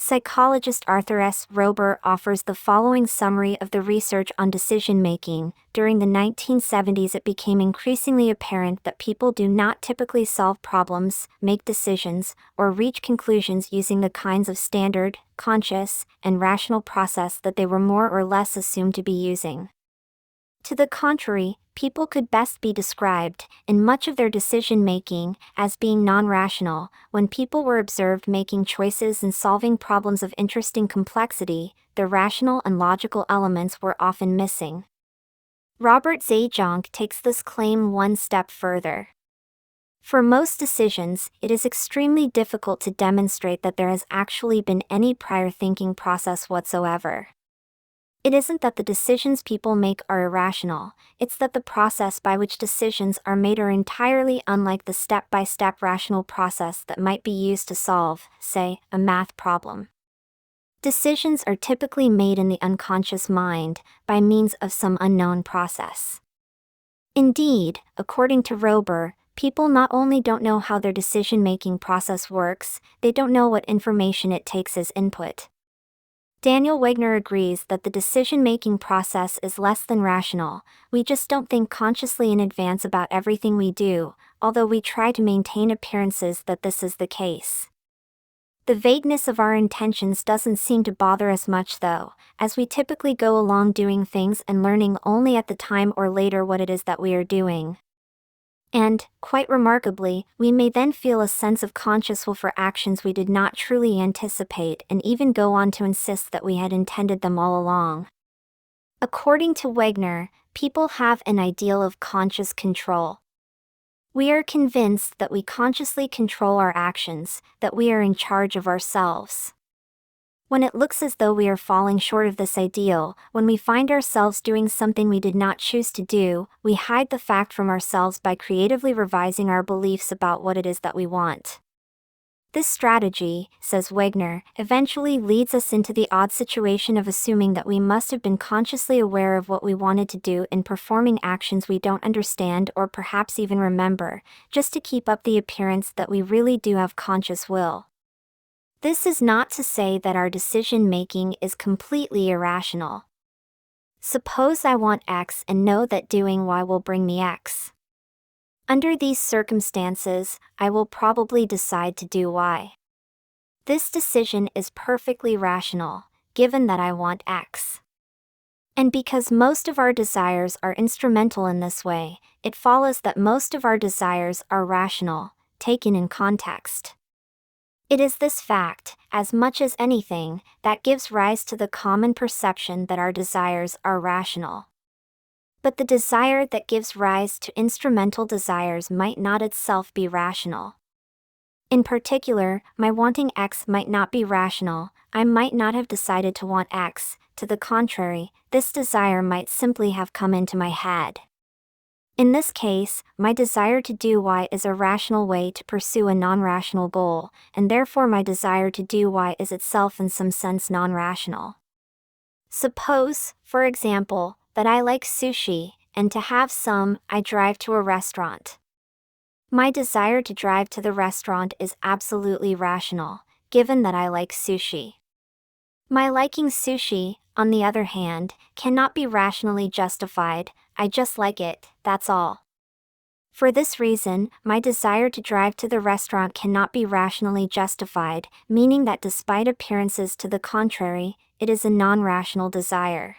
Psychologist Arthur S. Rober offers the following summary of the research on decision-making. During the 1970s, it became increasingly apparent that people do not typically solve problems, make decisions, or reach conclusions using the kinds of standard, conscious, and rational process that they were more or less assumed to be using. To the contrary, people could best be described, in much of their decision-making, as being non-rational. When people were observed making choices and solving problems of interesting complexity, the rational and logical elements were often missing. Robert Zajonc takes this claim one step further. For most decisions, it is extremely difficult to demonstrate that there has actually been any prior thinking process whatsoever. It isn't that the decisions people make are irrational, it's that the process by which decisions are made are entirely unlike the step-by-step rational process that might be used to solve, say, a math problem. Decisions are typically made in the unconscious mind, by means of some unknown process. Indeed, according to Rober, people not only don't know how their decision-making process works, they don't know what information it takes as input. Daniel Wegner agrees that the decision-making process is less than rational. We just don't think consciously in advance about everything we do, although we try to maintain appearances that this is the case. The vagueness of our intentions doesn't seem to bother us much though, as we typically go along doing things and learning only at the time or later what it is that we are doing. And, quite remarkably, we may then feel a sense of conscious will for actions we did not truly anticipate and even go on to insist that we had intended them all along. According to Wegner, people have an ideal of conscious control. We are convinced that we consciously control our actions, that we are in charge of ourselves. When it looks as though we are falling short of this ideal, when we find ourselves doing something we did not choose to do, we hide the fact from ourselves by creatively revising our beliefs about what it is that we want. This strategy, says Wegner, eventually leads us into the odd situation of assuming that we must have been consciously aware of what we wanted to do in performing actions we don't understand or perhaps even remember, just to keep up the appearance that we really do have conscious will. This is not to say that our decision-making is completely irrational. Suppose I want X and know that doing Y will bring me X. Under these circumstances, I will probably decide to do Y. This decision is perfectly rational, given that I want X. And because most of our desires are instrumental in this way, it follows that most of our desires are rational, taken in context. It is this fact, as much as anything, that gives rise to the common perception that our desires are rational. But the desire that gives rise to instrumental desires might not itself be rational. In particular, my wanting X might not be rational. I might not have decided to want X. To the contrary, this desire might simply have come into my head. In this case, my desire to do Y is a rational way to pursue a non-rational goal, and therefore my desire to do Y is itself in some sense non-rational. Suppose, for example, that I like sushi, and to have some, I drive to a restaurant. My desire to drive to the restaurant is absolutely rational, given that I like sushi. My liking sushi, on the other hand, cannot be rationally justified. I just like it, that's all. For this reason, my desire to drive to the restaurant cannot be rationally justified, meaning that despite appearances to the contrary, it is a non-rational desire.